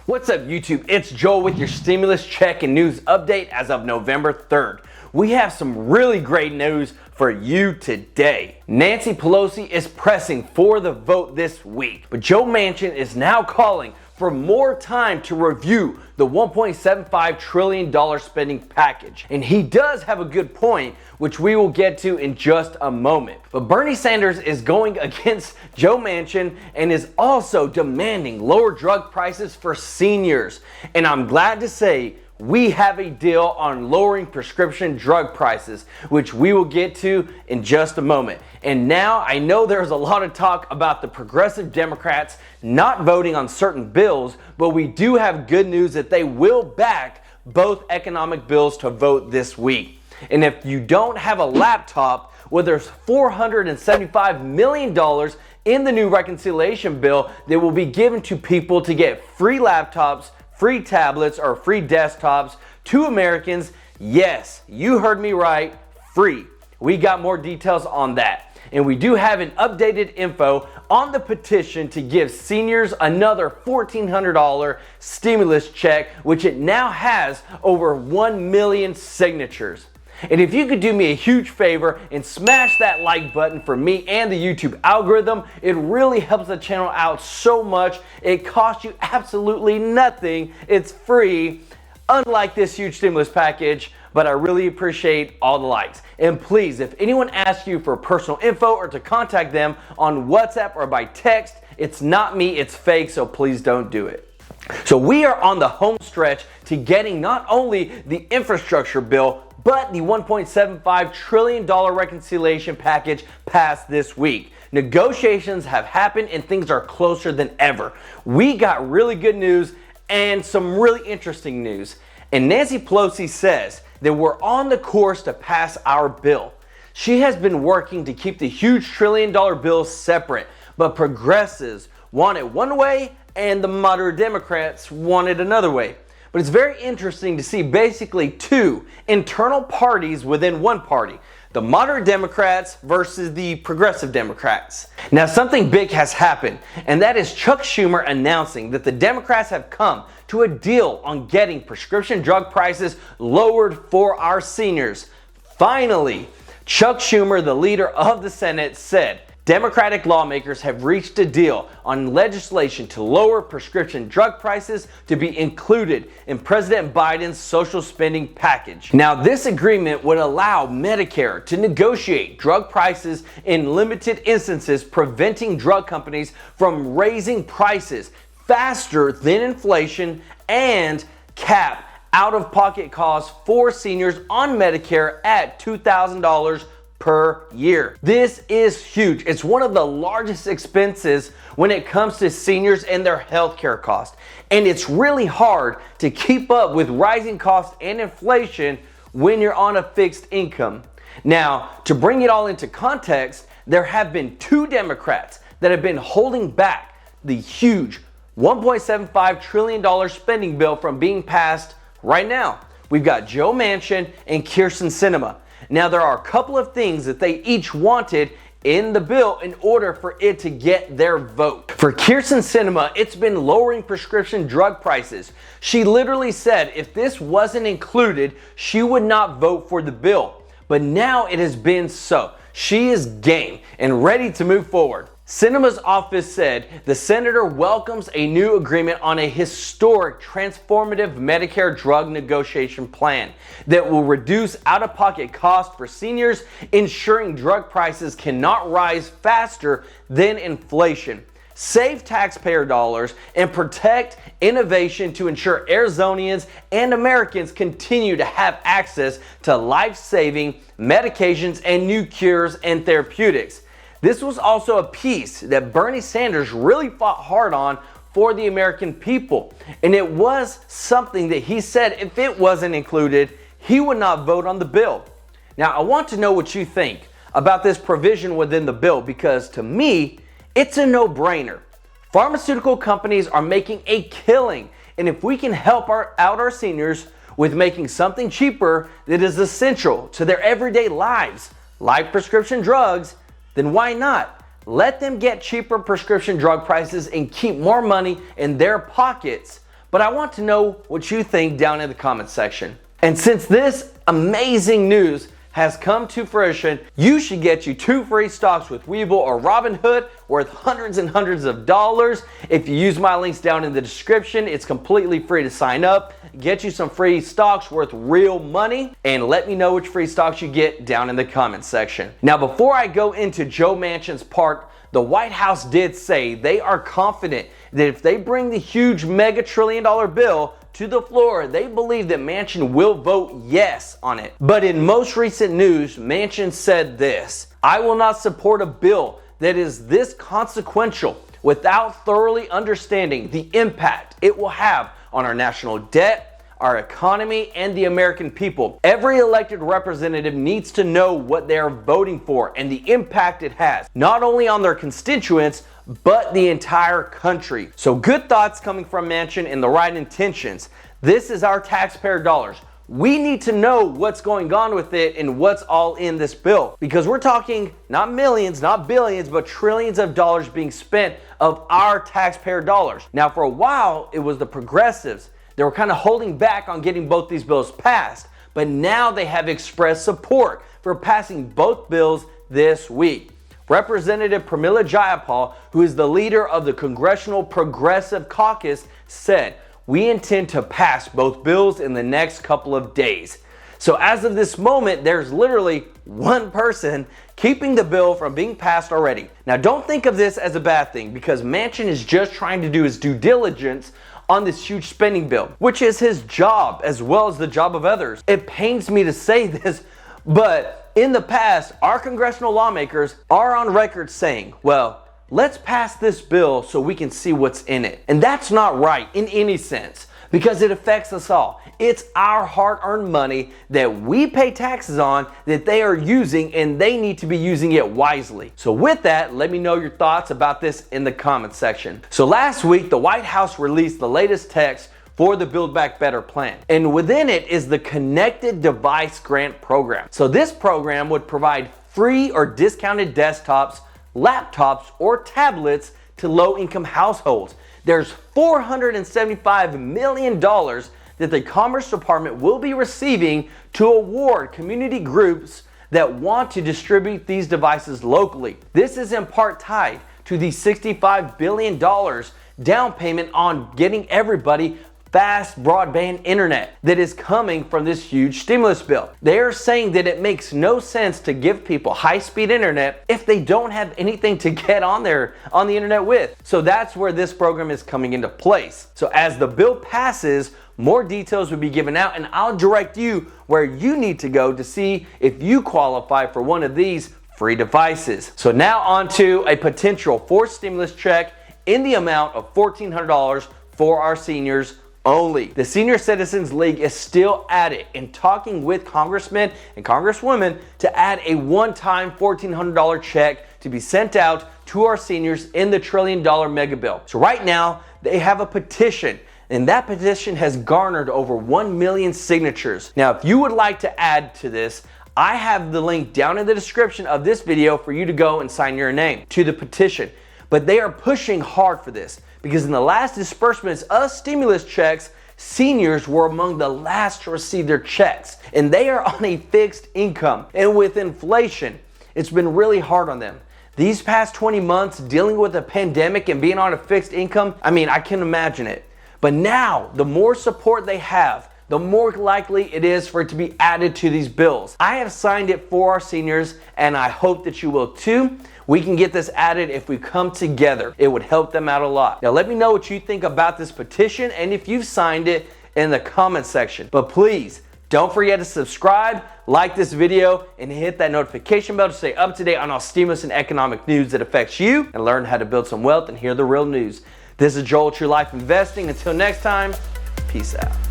What's up, YouTube? It's Joel with your stimulus check and news update as of November 3rd. We have some really great news for you today. Nancy Pelosi is pressing for the vote this week, but Joe Manchin is now calling for more time to review the $1.75 trillion spending package. And he does have a good point, which we will get to in just a moment. But Bernie Sanders is going against Joe Manchin and is also demanding lower drug prices for seniors. And I'm glad to say we have a deal on lowering prescription drug prices, which we will get to in just a moment. And now I know there's a lot of talk about the progressive Democrats not voting on certain bills, but we do have good news that they will back both economic bills to vote this week. And if you don't have a laptop, well, there's $475 million in the new reconciliation bill that will be given to people to get free laptops, free tablets, or free desktops to Americans. Yes, you heard me right, free. We got more details on that. And we do have an updated info on the petition to give seniors another $1,400 stimulus check, which it now has over 1 million signatures. And if you could do me a huge favor and smash that like button for me and the YouTube algorithm, it really helps the channel out so much. It costs you absolutely nothing. It's free, unlike this huge stimulus package, but I really appreciate all the likes. And please, if anyone asks you for personal info or to contact them on WhatsApp or by text, it's not me, it's fake, so please don't do it. So we are on the home stretch to getting not only the infrastructure bill, but the $1.75 trillion reconciliation package passed this week. Negotiations have happened and things are closer than ever. We got really good news and some really interesting news. And Nancy Pelosi says that we're on the course to pass our bill. She has been working to keep the huge $1 trillion bill separate, but progressives want it one way and the moderate Democrats want it another way. But it's very interesting to see basically two internal parties within one party, the moderate Democrats versus the progressive Democrats. Now, something big has happened, and that is Chuck Schumer announcing that the Democrats have come to a deal on getting prescription drug prices lowered for our seniors. Finally, Chuck Schumer, the leader of the Senate, said Democratic lawmakers have reached a deal on legislation to lower prescription drug prices to be included in President Biden's social spending package. Now, this agreement would allow Medicare to negotiate drug prices in limited instances, preventing drug companies from raising prices faster than inflation, and cap out-of-pocket costs for seniors on Medicare at $2,000 per year. This is huge. It's one of the largest expenses when it comes to seniors and their healthcare costs. And it's really hard to keep up with rising costs and inflation when you're on a fixed income. Now, to bring it all into context, there have been two Democrats that have been holding back the huge $1.75 trillion spending bill from being passed right now. We've got Joe Manchin and Kyrsten Sinema. Now, there are a couple of things that they each wanted in the bill in order for it to get their vote. For Kyrsten Sinema, it's been lowering prescription drug prices. She literally said if this wasn't included, she would not vote for the bill. But now it has been so. She is game and ready to move forward. Sinema's office said the senator welcomes a new agreement on a historic transformative Medicare drug negotiation plan that will reduce out-of-pocket costs for seniors, ensuring drug prices cannot rise faster than inflation, save taxpayer dollars, and protect innovation to ensure Arizonians and Americans continue to have access to life-saving medications and new cures and therapeutics. This was also a piece that Bernie Sanders really fought hard on for the American people. And it was something that he said if it wasn't included, he would not vote on the bill. Now, I want to know what you think about this provision within the bill, because to me, it's a no-brainer. Pharmaceutical companies are making a killing, and if we can help out our seniors with making something cheaper that is essential to their everyday lives, like prescription drugs, then why not? Let them get cheaper prescription drug prices and keep more money in their pockets. but I want to know what you think down in the comment section. And since this amazing news has come to fruition, you should get you 2 free stocks with Webull or Robinhood worth hundreds and hundreds of dollars. If you use my links down in the description, it's completely free to sign up. Get you some free stocks worth real money, and let me know which free stocks you get down in the comment section. Now, before I go into Joe Manchin's part, the White House did say they are confident that if they bring the huge mega trillion-dollar bill to the floor, they believe that Manchin will vote yes on it. But in most recent news, Manchin said this: "I will not support a bill that is this consequential without thoroughly understanding the impact it will have on our national debt, our economy, and the American people. Every elected representative needs to know what they are voting for and the impact it has, not only on their constituents, but the entire country." So good thoughts coming from Manchin and the right intentions. This is our taxpayer dollars. We need to know what's going on with it and what's all in this bill, because we're talking not millions, not billions, but trillions of dollars being spent of our taxpayer dollars. Now, for a while, it was the progressives. They were kind of holding back on getting both these bills passed, but now they have expressed support for passing both bills this week. Representative Pramila Jayapal, who is the leader of the Congressional Progressive Caucus, said, "We intend to pass both bills in the next couple of days." So as of this moment, there's literally one person keeping the bill from being passed already. Now, don't think of this as a bad thing, because Manchin is just trying to do his due diligence on this huge spending bill, which is his job as well as the job of others. It pains me to say this, but in the past, our congressional lawmakers are on record saying, well, let's pass this bill so we can see what's in it. And that's not right in any sense, because it affects us all. It's our hard-earned money that we pay taxes on that they are using, and they need to be using it wisely. So with that, let me know your thoughts about this in the comment section. So last week, the White House released the latest text for the Build Back Better plan. And within it is the Connected Device Grant Program. So this program would provide free or discounted desktops, laptops, or tablets to low-income households. There's $475 million that the Commerce Department will be receiving to award community groups that want to distribute these devices locally. This is in part tied to the $65 billion down payment on getting everybody fast broadband internet that is coming from this huge stimulus bill. They are saying that it makes no sense to give people high-speed internet if they don't have anything to get on the internet with. So that's where this program is coming into place. So as the bill passes, more details will be given out, and I'll direct you where you need to go to see if you qualify for one of these free devices. So now on to a potential fourth stimulus check in the amount of $1,400 for our seniors only. The Senior Citizens League is still at it and talking with congressmen and congresswomen to add a one-time $1,400 check to be sent out to our seniors in the $1 trillion mega bill. So right now, they have a petition, and that petition has garnered over 1 million signatures. Now, if you would like to add to this, I have the link down in the description of this video for you to go and sign your name to the petition. But they are pushing hard for this, because in the last disbursements of stimulus checks, seniors were among the last to receive their checks, and they are on a fixed income. And with inflation, it's been really hard on them. These past 20 months dealing with a pandemic and being on a fixed income, I mean, I can imagine it. But now, the more support they have, the more likely it is for it to be added to these bills. I have signed it for our seniors, and I hope that you will too. We can get this added if we come together. It would help them out a lot. Now let me know what you think about this petition and if you've signed it in the comment section. But please, don't forget to subscribe, like this video, and hit that notification bell to stay up to date on all stimulus and economic news that affects you, and learn how to build some wealth and hear the real news. This is Joel, True Life Investing. Until next time, peace out.